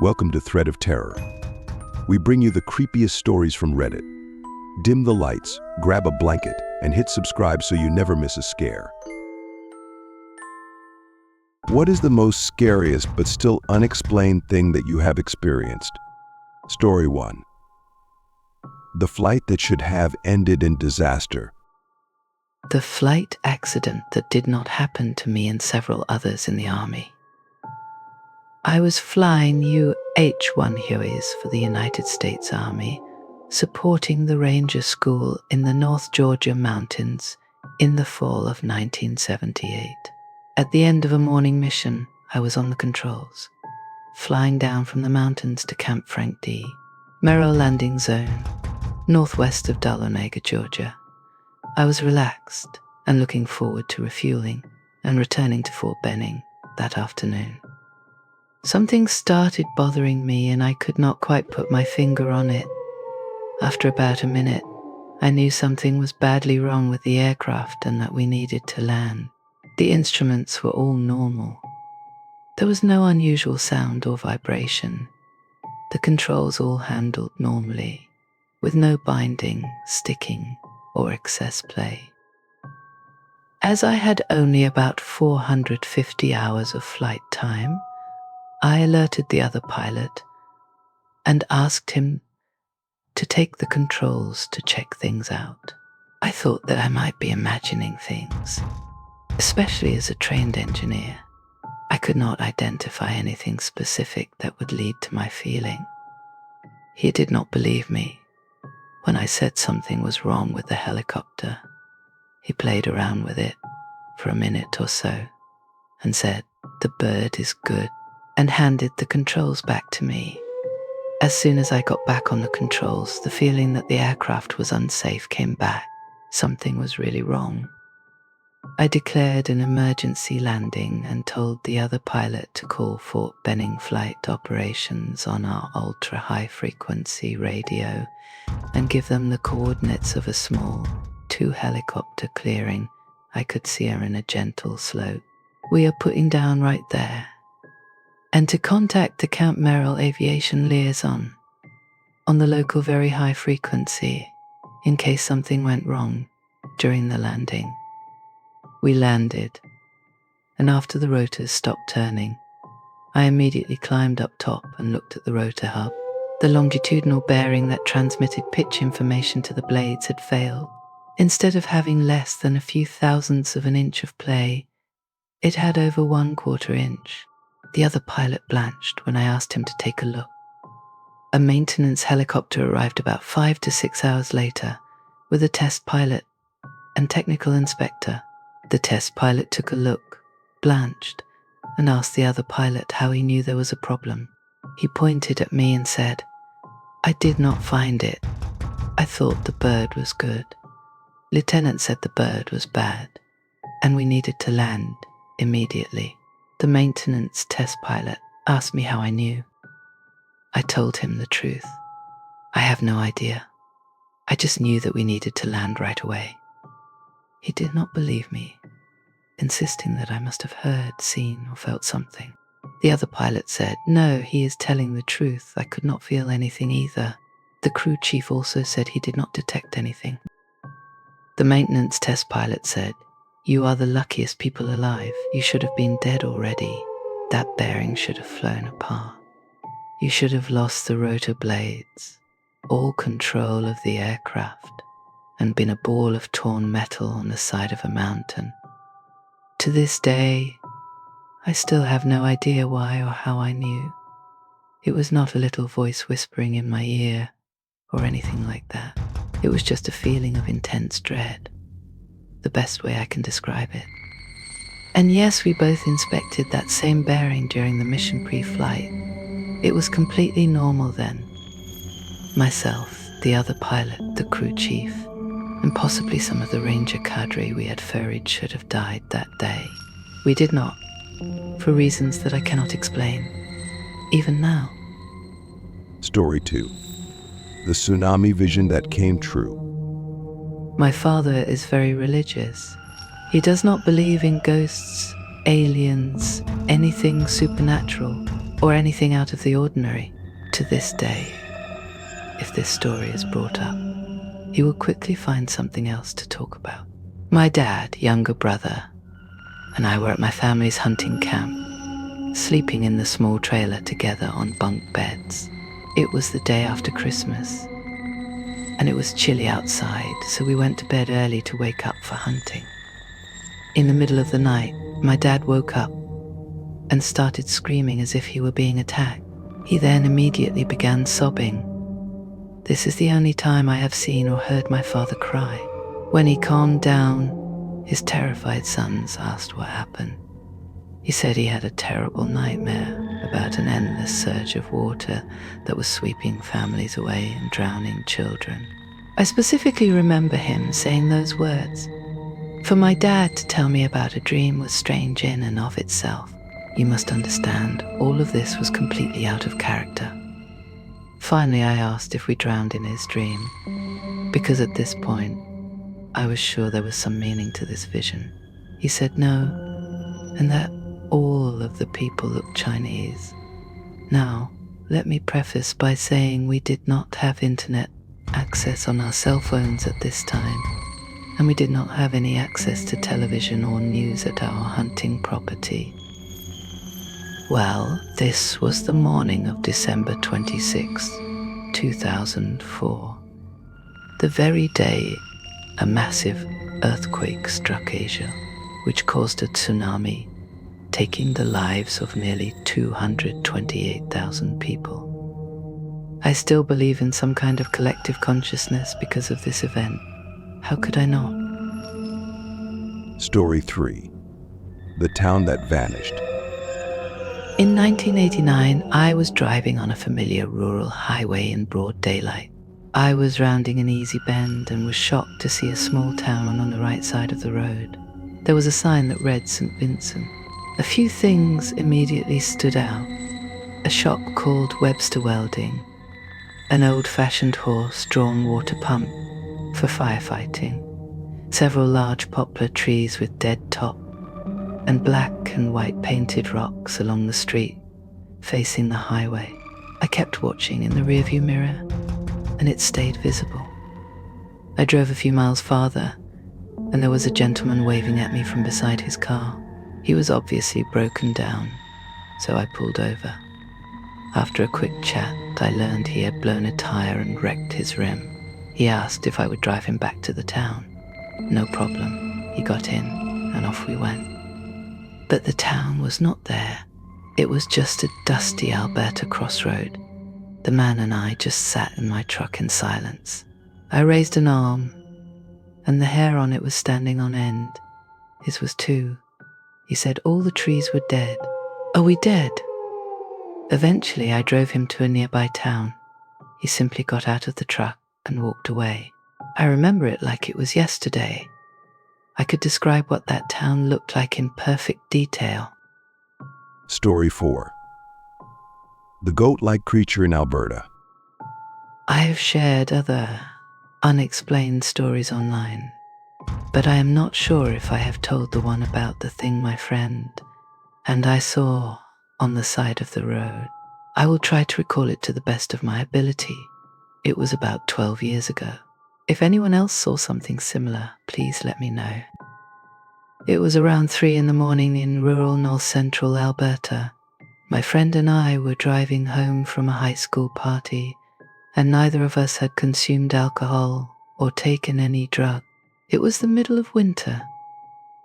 Welcome to Thread of Terror. We bring you the creepiest stories from Reddit. Dim the lights, grab a blanket, and hit subscribe so you never miss a scare. What is the most scariest but still unexplained thing that you have experienced? Story 1. The flight that should have ended in disaster. The flight accident that did not happen to me and several others in the army. I was flying UH-1 Hueys for the United States Army, supporting the Ranger School in the North Georgia mountains in the fall of 1978. At the end of a morning mission, I was on the controls, flying down from the mountains to Camp Frank D, Merrill Landing Zone, northwest of Dahlonega, Georgia. I was relaxed and looking forward to refueling and returning to Fort Benning that afternoon. Something started bothering me and I could not quite put my finger on it. After about a minute, I knew something was badly wrong with the aircraft and that we needed to land. The instruments were all normal. There was no unusual sound or vibration. The controls all handled normally, with no binding, sticking, or excess play. As I had only about 450 hours of flight time, I alerted the other pilot and asked him to take the controls to check things out. I thought that I might be imagining things, especially as a trained engineer. I could not identify anything specific that would lead to my feeling. He did not believe me. When I said something was wrong with the helicopter, he played around with it for a minute or so and said, "The bird is good," and handed the controls back to me. As soon as I got back on the controls, the feeling that the aircraft was unsafe came back. Something was really wrong. I declared an emergency landing and told the other pilot to call Fort Benning flight operations on our ultra-high frequency radio and give them the coordinates of a small 2-helicopter clearing I could see her in a gentle slope. "We are putting down right there." And to contact the Camp Merrill Aviation Liaison on the local very high frequency in case something went wrong during the landing. We landed, and after the rotors stopped turning, I immediately climbed up top and looked at the rotor hub. The longitudinal bearing that transmitted pitch information to the blades had failed. Instead of having less than a few thousandths of an inch of play, it had over 1/4 inch. The other pilot blanched when I asked him to take a look. A maintenance helicopter arrived about 5 to 6 hours later with a test pilot and technical inspector. The test pilot took a look, blanched, and asked the other pilot how he knew there was a problem. He pointed at me and said, "I did not find it. I thought the bird was good." Lieutenant said the bird was bad, and we needed to land immediately. The maintenance test pilot asked me how I knew. I told him the truth. "I have no idea. I just knew that we needed to land right away." He did not believe me, insisting that I must have heard, seen, or felt something. The other pilot said, "No, he is telling the truth. I could not feel anything either." The crew chief also said he did not detect anything. The maintenance test pilot said, "You are the luckiest people alive. You should have been dead already. That bearing should have flown apart. You should have lost the rotor blades, all control of the aircraft, and been a ball of torn metal on the side of a mountain." To this day, I still have no idea why or how I knew. It was not a little voice whispering in my ear or anything like that. It was just a feeling of intense dread, the best way I can describe it. And yes, we both inspected that same bearing during the mission pre-flight. It was completely normal then. Myself, the other pilot, the crew chief, and possibly some of the Ranger cadre we had ferried should have died that day. We did not, for reasons that I cannot explain, even now. Story 2. The tsunami vision that came true. My father is very religious. He does not believe in ghosts aliens, anything supernatural, or anything out of the ordinary. To this day, if this story is brought up, he will quickly find something else to talk about. My dad, younger brother, and I were at my family's hunting camp, sleeping in the small trailer together on bunk beds. It was the day after Christmas, and it was chilly outside, so we went to bed early to wake up for hunting. In the middle of the night, my dad woke up and started screaming as if he were being attacked. He then immediately began sobbing. This is the only time I have seen or heard my father cry. When he calmed down, his terrified sons asked what happened. He said he had a terrible nightmare about an endless surge of water that was sweeping families away and drowning children. I specifically remember him saying those words. For my dad to tell me about a dream was strange in and of itself. You must understand, all of this was completely out of character. Finally, I asked if we drowned in his dream, because at this point, I was sure there was some meaning to this vision. He said no, and that all of the people looked Chinese. Now, let me preface by saying we did not have internet access on our cell phones at this time, and we did not have any access to television or news at our hunting property. Well, this was the morning of December 26, 2004, the very day a massive earthquake struck Asia, which caused a tsunami, taking the lives of nearly 228,000 people. I still believe in some kind of collective consciousness because of this event. How could I not? Story 3. The town that vanished. In 1989, I was driving on a familiar rural highway in broad daylight. I was rounding an easy bend and was shocked to see a small town on the right side of the road. There was a sign that read St. Vincent. A few things immediately stood out. A shop called Webster Welding, an old-fashioned horse-drawn water pump for firefighting, several large poplar trees with dead top, and black and white painted rocks along the street facing the highway. I kept watching in the rearview mirror, and it stayed visible. I drove a few miles farther, and there was a gentleman waving at me from beside his car. He was obviously broken down, so I pulled over. After a quick chat, I learned he had blown a tire and wrecked his rim. He asked if I would drive him back to the town. No problem. He got in, and off we went. But the town was not there. It was just a dusty Alberta crossroad. The man and I just sat in my truck in silence. I raised an arm, and the hair on it was standing on end. His was too. He said all the trees were dead. Are we dead? Eventually, I drove him to a nearby town. He simply got out of the truck and walked away. I remember it like it was yesterday. I could describe what that town looked like in perfect detail. Story 4. The goat-like creature in Alberta. I have shared other unexplained stories online, but I am not sure if I have told the one about the thing my friend and I saw on the side of the road. I will try to recall it to the best of my ability. It was about 12 years ago. If anyone else saw something similar, please let me know. It was around 3 a.m. in rural north central Alberta. My friend and I were driving home from a high school party, and neither of us had consumed alcohol or taken any drug. It was the middle of winter.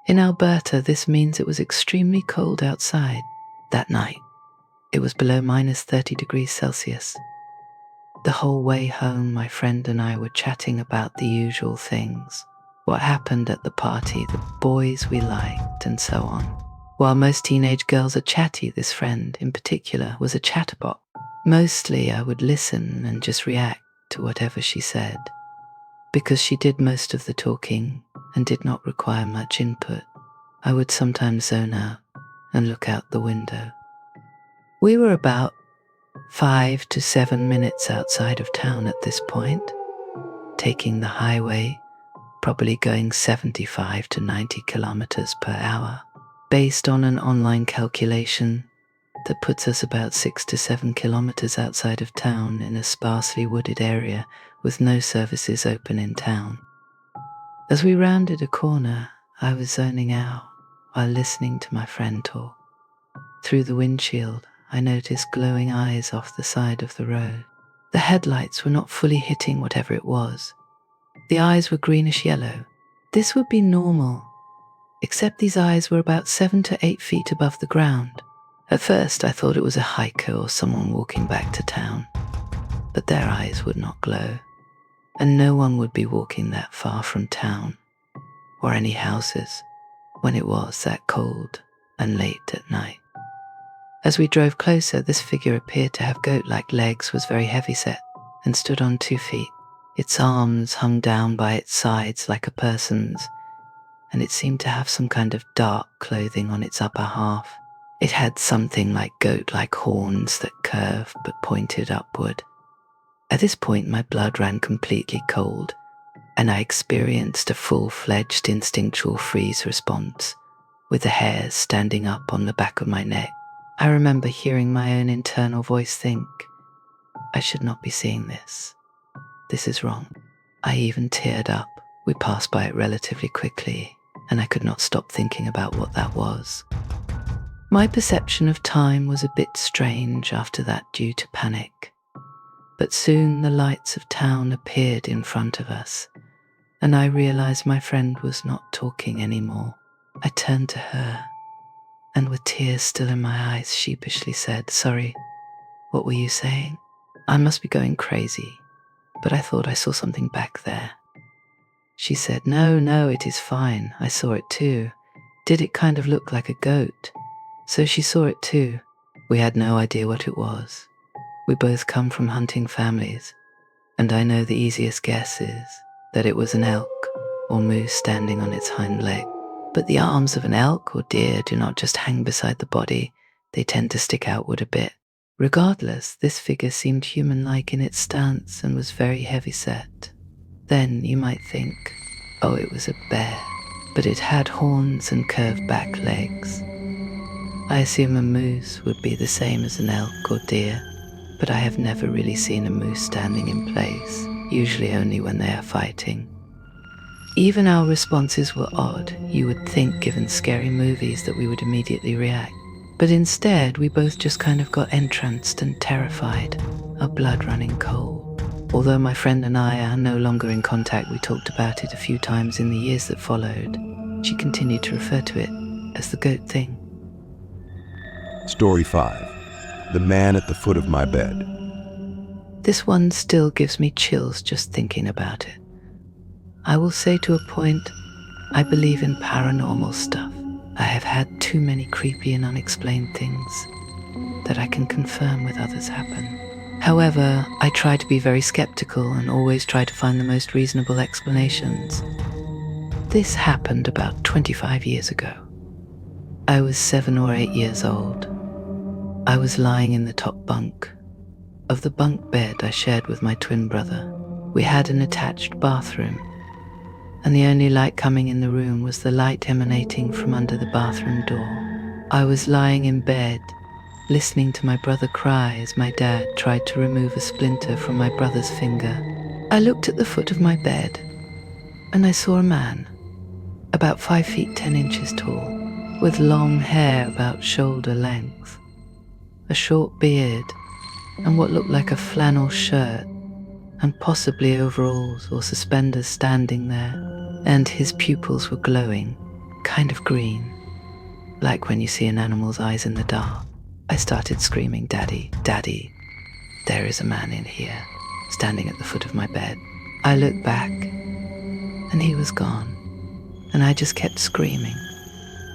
In Alberta, this means it was extremely cold outside. That night, it was below -30°C. The whole way home, my friend and I were chatting about the usual things. What happened at the party, the boys we liked, and so on. While most teenage girls are chatty, this friend, in particular, was a chatterbox. Mostly I would listen and just react to whatever she said, because she did most of the talking and did not require much input. I would sometimes zone out and look out the window. We were about 5 to 7 minutes outside of town at this point, taking the highway, probably going 75 to 90 kilometers per hour. based on an online calculation that puts us about 6 to 7 kilometers outside of town in a sparsely wooded area with no services open in town. As we rounded a corner, I was zoning out while listening to my friend talk. Through the windshield, I noticed glowing eyes off the side of the road. The headlights were not fully hitting whatever it was. The eyes were greenish yellow. This would be normal, except these eyes were about 7 to 8 feet above the ground. At first, I thought it was a hiker or someone walking back to town, but their eyes would not glow, and no one would be walking that far from town or any houses when it was that cold and late at night. As we drove closer, this figure appeared to have goat-like legs, was very heavy-set, and stood on 2 feet. Its arms hung down by its sides like a person's, and it seemed to have some kind of dark clothing on its upper half. It had something like goat-like horns that curved but pointed upward. At this point, my blood ran completely cold, and I experienced a full-fledged instinctual freeze response, with the hairs standing up on the back of my neck. I remember hearing my own internal voice think, I should not be seeing this. This is wrong. I even teared up. We passed by it relatively quickly, and I could not stop thinking about what that was. My perception of time was a bit strange after that due to panic, but soon the lights of town appeared in front of us, and I realized my friend was not talking anymore. I turned to her, and with tears still in my eyes, sheepishly said, Sorry, what were you saying? I must be going crazy, but I thought I saw something back there. She said, No, it is fine. I saw it too. Did it kind of look like a goat? So she saw it too. We had no idea what it was. We both come from hunting families, and I know the easiest guess is that it was an elk or moose standing on its hind leg. But the arms of an elk or deer do not just hang beside the body, they tend to stick outward a bit. Regardless, this figure seemed human-like in its stance and was very heavy-set. Then you might think, oh, it was a bear, but it had horns and curved back legs. I assume a moose would be the same as an elk or deer, but I have never really seen a moose standing in place, usually only when they are fighting. Even our responses were odd. You would think, given scary movies, that we would immediately react. But instead, we both just kind of got entranced and terrified, our blood running cold. Although my friend and I are no longer in contact, we talked about it a few times in the years that followed. She continued to refer to it as the goat thing. Story 5. The man at the foot of my bed. This one still gives me chills just thinking about it. I will say to a point, I believe in paranormal stuff. I have had too many creepy and unexplained things that I can confirm with others happen. However, I try to be very skeptical and always try to find the most reasonable explanations. This happened about 25 years ago. I was 7 or 8 years old. I was lying in the top bunk of the bunk bed I shared with my twin brother. We had an attached bathroom, and the only light coming in the room was the light emanating from under the bathroom door. I was lying in bed, listening to my brother cry as my dad tried to remove a splinter from my brother's finger. I looked at the foot of my bed, and I saw a man, about 5 feet 10 inches tall, with long hair about shoulder length, a short beard, and what looked like a flannel shirt, and possibly overalls or suspenders standing there, and his pupils were glowing, kind of green, like when you see an animal's eyes in the dark. I started screaming, Daddy, Daddy, there is a man in here, standing at the foot of my bed. I looked back, and he was gone, and I just kept screaming.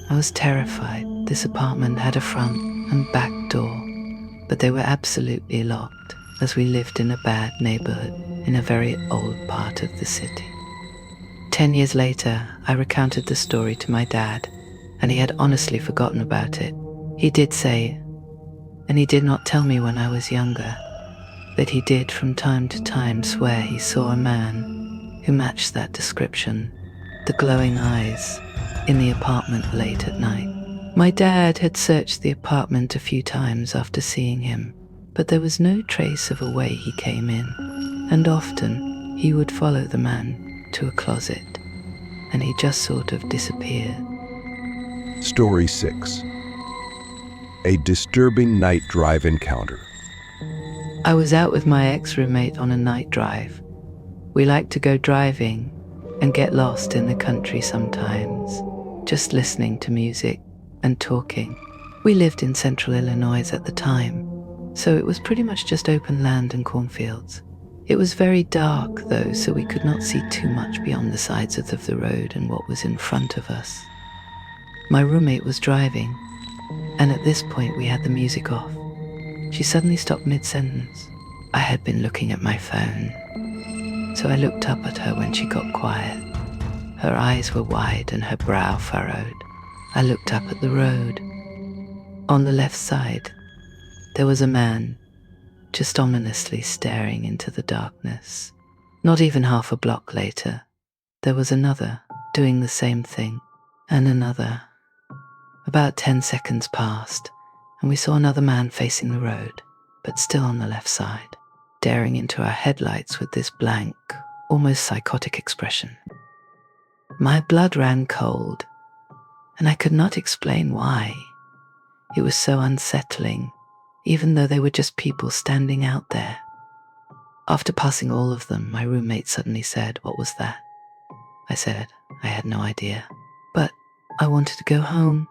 I was terrified. This apartment had a front and back door, but they were absolutely locked, as we lived in a bad neighborhood in a very old part of the city. 10 years later, I recounted the story to my dad, and he had honestly forgotten about it. He did say, and he did not tell me when I was younger, that he did from time to time swear he saw a man who matched that description, the glowing eyes, in the apartment late at night. My dad had searched the apartment a few times after seeing him, but there was no trace of a way he came in, and often he would follow the man to a closet, and he just sort of disappeared. Story 6. A disturbing night drive encounter. I was out with my ex-roommate on a night drive. We like to go driving and get lost in the country sometimes, just listening to music and talking. We lived in central Illinois at the time, so it was pretty much just open land and cornfields. It was very dark though, so we could not see too much beyond the sides of the road and what was in front of us. My roommate was driving, and at this point we had the music off. She suddenly stopped mid-sentence. I had been looking at my phone, so I looked up at her when she got quiet. Her eyes were wide and her brow furrowed. I looked up at the road. On the left side, there was a man, just ominously staring into the darkness. Not even half a block later, there was another doing the same thing, and another. About 10 seconds passed, and we saw another man facing the road, but still on the left side, staring into our headlights with this blank, almost psychotic expression. My blood ran cold, and I could not explain why. It was so unsettling, even though they were just people standing out there. After passing all of them, my roommate suddenly said, "What was that?" I said, I had no idea, but I wanted to go home.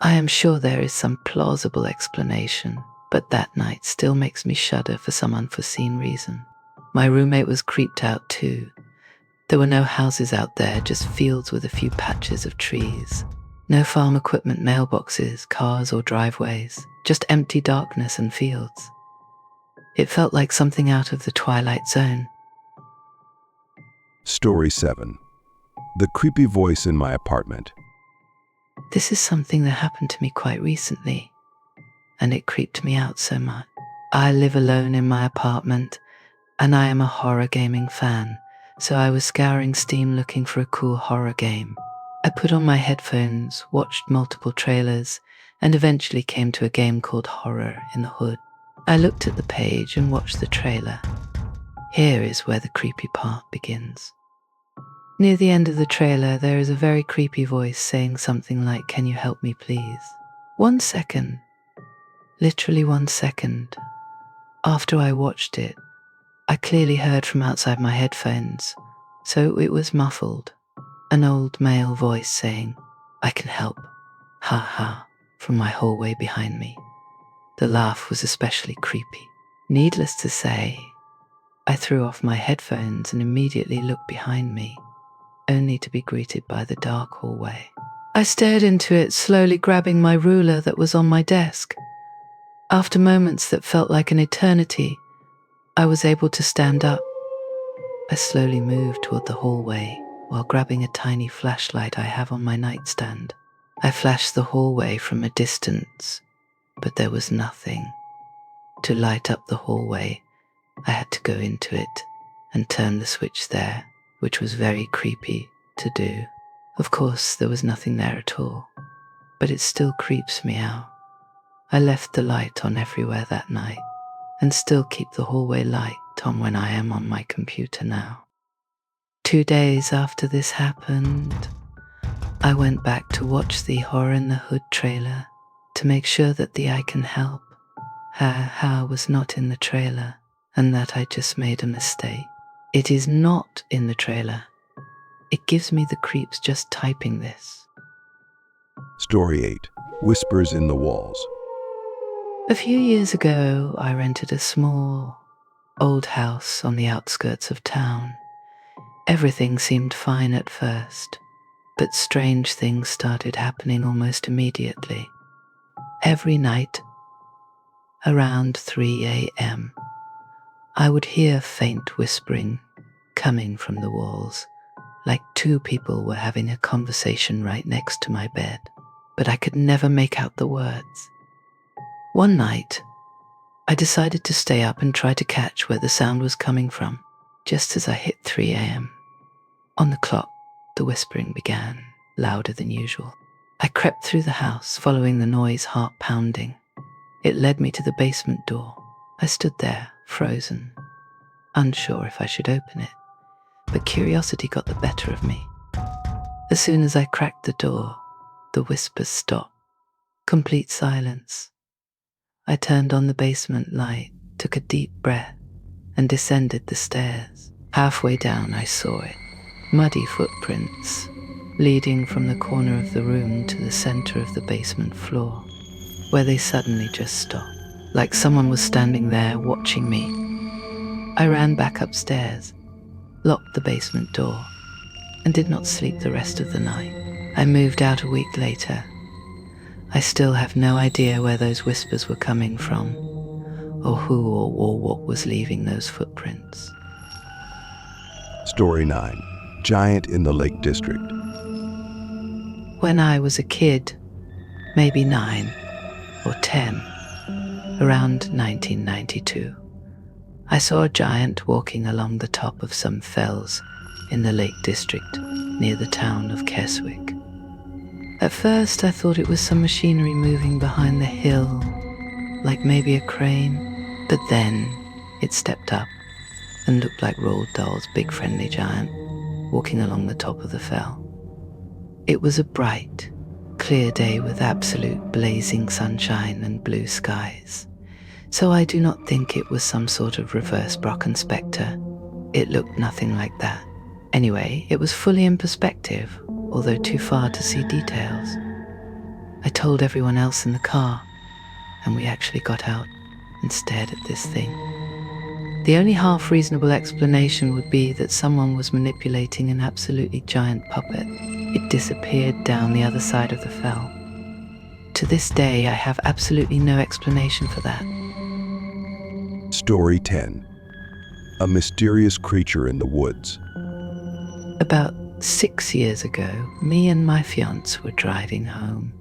I am sure there is some plausible explanation, but that night still makes me shudder for some unforeseen reason. My roommate was creeped out too. There were no houses out there, just fields with a few patches of trees. No farm equipment, mailboxes, cars or driveways, just empty darkness and fields. It felt like something out of the Twilight Zone. Story 7. The creepy voice in my apartment. This is something that happened to me quite recently, and it creeped me out so much. I live alone in my apartment, and I am a horror gaming fan, so I was scouring Steam looking for a cool horror game. I put on my headphones, watched multiple trailers, and eventually came to a game called Horror in the Hood. I looked at the page and watched the trailer. Here is where the creepy part begins. Near the end of the trailer, there is a very creepy voice saying something like, "Can you help me, please?" 1 second, literally 1 second, after I watched it, I clearly heard from outside my headphones, so it was muffled, an old male voice saying, "I can help, ha ha," from my hallway behind me. The laugh was especially creepy. Needless to say, I threw off my headphones and immediately looked behind me, only to be greeted by the dark hallway. I stared into it, slowly grabbing my ruler that was on my desk. After moments that felt like an eternity, I was able to stand up. I slowly moved toward the hallway while grabbing a tiny flashlight I have on my nightstand. I flashed the hallway from a distance, but there was nothing. To light up the hallway, I had to go into it and turn the switch there, which was very creepy to do. Of course, there was nothing there at all, but it still creeps me out. I left the light on everywhere that night and still keep the hallway light on when I am on my computer now. 2 days after this happened, I went back to watch the Horror in the Hood trailer to make sure that the "I can help" ha was not in the trailer and that I just made a mistake. It is not in the trailer. It gives me the creeps just typing this. Story 8. Whispers in the walls. A few years ago, I rented a small, old house on the outskirts of town. Everything seemed fine at first, but strange things started happening almost immediately. Every night, around 3 a.m., I would hear faint whispering coming from the walls, like 2 people were having a conversation right next to my bed, but I could never make out the words. One night, I decided to stay up and try to catch where the sound was coming from. Just as I hit 3 a.m., on the clock, the whispering began, louder than usual. I crept through the house, following the noise, heart pounding. It led me to the basement door. I stood there, frozen, unsure if I should open it, but curiosity got the better of me. As soon as I cracked the door, the whispers stopped. Complete silence. I turned on the basement light, took a deep breath, and descended the stairs. Halfway down, I saw it. Muddy footprints, leading from the corner of the room to the center of the basement floor, where they suddenly just stopped, like someone was standing there watching me. I ran back upstairs, locked the basement door, and did not sleep the rest of the night. I moved out a week later. I still have no idea where those whispers were coming from, or who or what was leaving those footprints. Story 9. Giant in the Lake District. When I was a kid, maybe 9 or 10, around 1992, I saw a giant walking along the top of some fells in the Lake District near the town of Keswick. At first, I thought it was some machinery moving behind the hill, like maybe a crane, but then it stepped up and looked like Roald Dahl's big friendly giant walking along the top of the fell. It was a bright, clear day with absolute blazing sunshine and blue skies, so I do not think it was some sort of reverse Brocken spectre. It looked nothing like that. Anyway, it was fully in perspective, although too far to see details. I told everyone else in the car, and we actually got out and stared at this thing. The only half-reasonable explanation would be that someone was manipulating an absolutely giant puppet. It disappeared down the other side of the fell. To this day, I have absolutely no explanation for that. Story 10. A mysterious creature in the woods. About 6 years ago, me and my fiancé were driving home.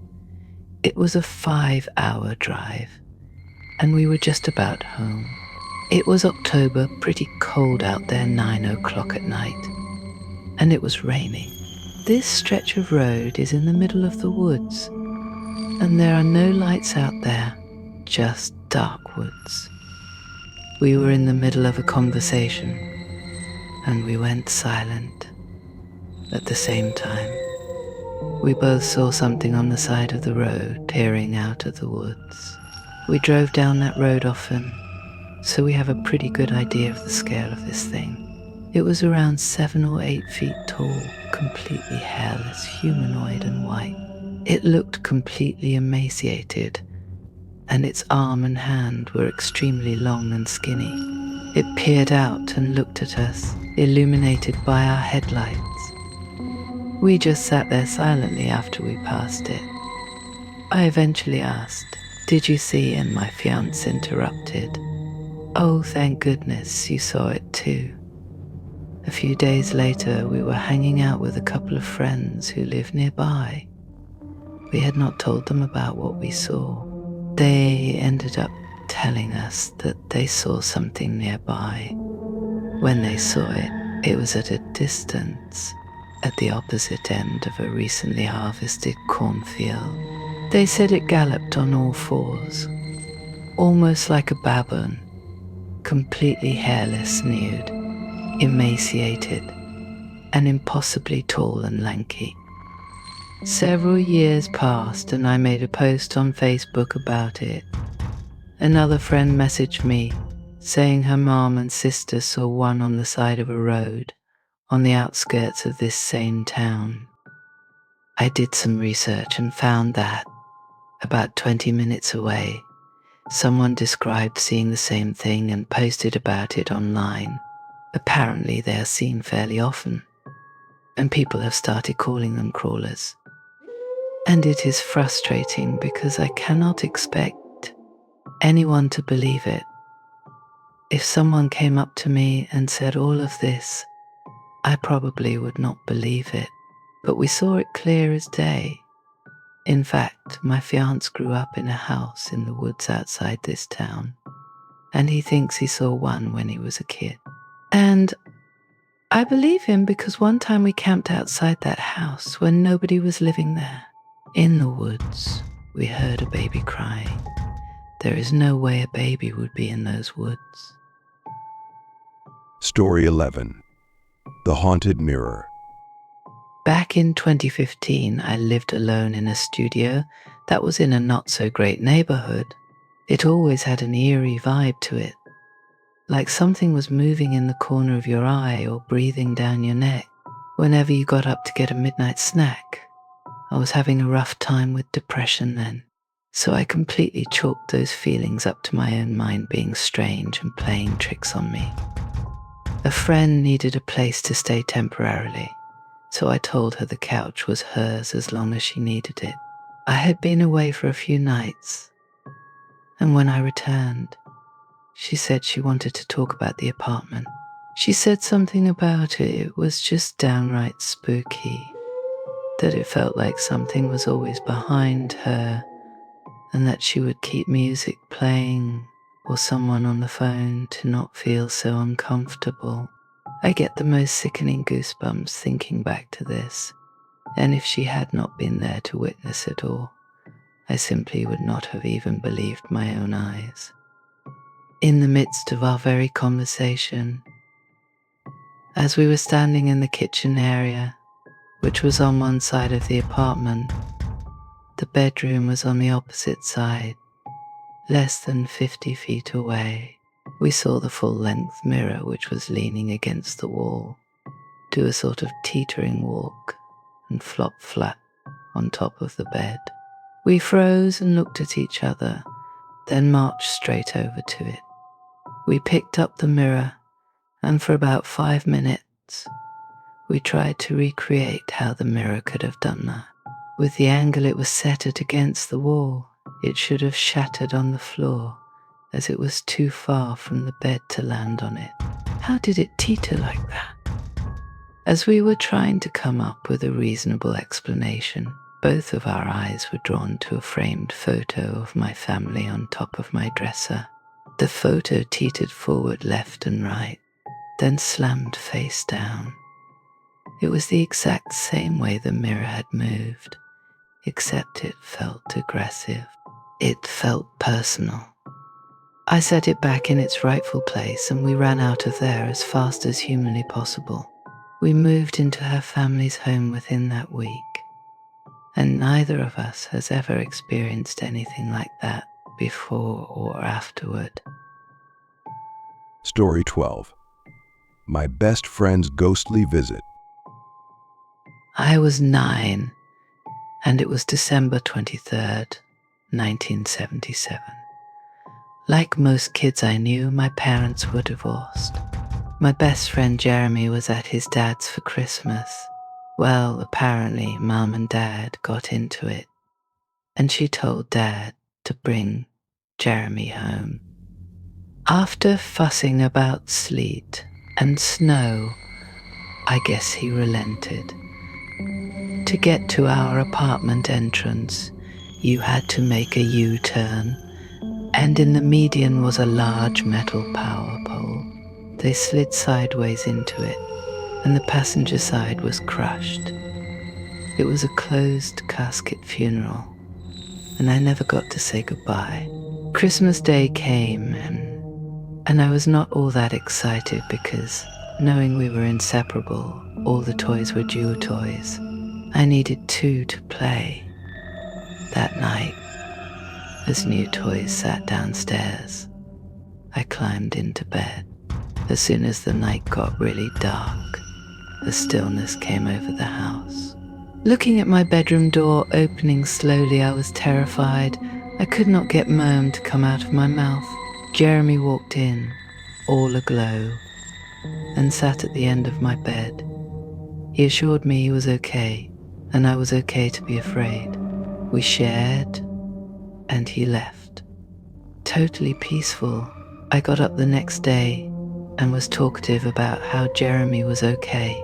It was a 5-hour drive, and we were just about home. It was October, pretty cold out there, 9 o'clock at night, and it was raining. This stretch of road is in the middle of the woods, and there are no lights out there, just dark woods. We were in the middle of a conversation, and we went silent. At the same time, we both saw something on the side of the road peering out of the woods. We drove down that road often, so we have a pretty good idea of the scale of this thing. It was around 7 or 8 feet tall, completely hairless, humanoid and white. It looked completely emaciated, and its arm and hand were extremely long and skinny. It peered out and looked at us, illuminated by our headlights. We just sat there silently after we passed it. I eventually asked, "Did you see?" and my fiancé interrupted, "Oh, thank goodness you saw it too." A few days later, we were hanging out with a couple of friends who live nearby. We had not told them about what we saw. They ended up telling us that they saw something nearby. When they saw it, it was at a distance, at the opposite end of a recently harvested cornfield. They said it galloped on all fours, almost like a baboon, completely hairless, nude, emaciated, and impossibly tall and lanky. Several years passed and I made a post on Facebook about it. Another friend messaged me saying her mom and sister saw one on the side of a road on the outskirts of this same town. I did some research and found that, about 20 minutes away, someone described seeing the same thing and posted about it online. Apparently they are seen fairly often, and people have started calling them crawlers. And it is frustrating because I cannot expect anyone to believe it. If someone came up to me and said all of this, I probably would not believe it. But we saw it clear as day. In fact, my fiancé grew up in a house in the woods outside this town, and he thinks he saw one when he was a kid. And I believe him because one time we camped outside that house when nobody was living there. In the woods, we heard a baby crying. There is no way a baby would be in those woods. Story 11. The Haunted Mirror. Back in 2015, I lived alone in a studio that was in a not-so-great neighborhood. It always had an eerie vibe to it, like something was moving in the corner of your eye or breathing down your neck whenever you got up to get a midnight snack. I was having a rough time with depression then, so I completely chalked those feelings up to my own mind being strange and playing tricks on me. A friend needed a place to stay temporarily, so I told her the couch was hers as long as she needed it. I had been away for a few nights, and when I returned, she said she wanted to talk about the apartment. She said something about it was just downright spooky, that it felt like something was always behind her, and that she would keep music playing or someone on the phone to not feel so uncomfortable. I get the most sickening goosebumps thinking back to this, and if she had not been there to witness it all, I simply would not have even believed my own eyes. In the midst of our very conversation, as we were standing in the kitchen area, which was on one side of the apartment, the bedroom was on the opposite side, less than 50 feet away. We saw the full-length mirror, which was leaning against the wall, do a sort of teetering walk and flop flat on top of the bed. We froze and looked at each other, then marched straight over to it. We picked up the mirror, and for about 5 minutes, we tried to recreate how the mirror could have done that. With the angle it was set at against the wall, it should have shattered on the floor, as it was too far from the bed to land on it. How did it teeter like that? As we were trying to come up with a reasonable explanation, both of our eyes were drawn to a framed photo of my family on top of my dresser. The photo teetered forward left and right, then slammed face down. It was the exact same way the mirror had moved, except it felt aggressive. It felt personal. I set it back in its rightful place and we ran out of there as fast as humanly possible. We moved into her family's home within that week, and neither of us has ever experienced anything like that before or afterward. Story 12. My best friend's ghostly visit. I was 9, and it was December 23rd, 1977. Like most kids I knew, my parents were divorced. My best friend Jeremy was at his dad's for Christmas. Well, apparently Mum and Dad got into it, and she told Dad to bring Jeremy home. After fussing about sleet and snow, I guess he relented. To get to our apartment entrance, you had to make a U-turn, and in the median was a large metal power pole. They slid sideways into it, and the passenger side was crushed. It was a closed casket funeral, and I never got to say goodbye. Christmas Day came, and I was not all that excited because, knowing we were inseparable, all the toys were dual toys. I needed 2 to play. That night, as new toys sat downstairs, I climbed into bed. As soon as the night got really dark, a stillness came over the house. Looking at my bedroom door opening slowly, I was terrified. I could not get moan to come out of my mouth. Jeremy walked in, all aglow, and sat at the end of my bed. He assured me he was okay, and I was okay to be afraid. We shared, and he left. Totally peaceful, I got up the next day and was talkative about how Jeremy was okay.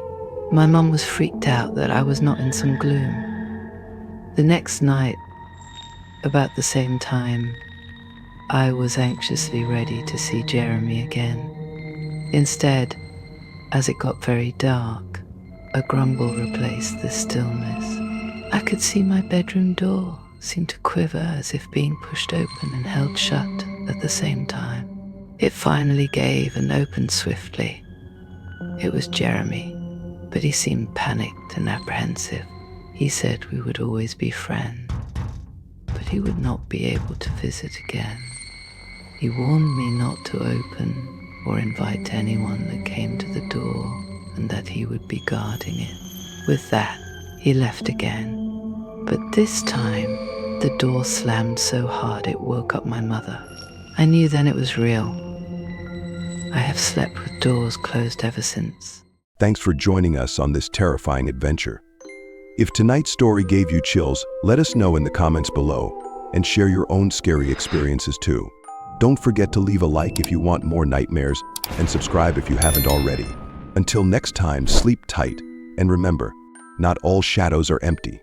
My mum was freaked out that I was not in some gloom. The next night, about the same time, I was anxiously ready to see Jeremy again. Instead, as it got very dark, a grumble replaced the stillness. I could see my bedroom door seem to quiver as if being pushed open and held shut at the same time. It finally gave and opened swiftly. It was Jeremy, but he seemed panicked and apprehensive. He said we would always be friends, but he would not be able to visit again. He warned me not to open or invite anyone that came to the door, and that he would be guarding it. With that, he left again. But this time, the door slammed so hard it woke up my mother. I knew then it was real. I have slept with doors closed ever since. Thanks for joining us on this terrifying adventure. If tonight's story gave you chills, let us know in the comments below and share your own scary experiences too. Don't forget to leave a like if you want more nightmares and subscribe if you haven't already. Until next time, sleep tight and remember, not all shadows are empty.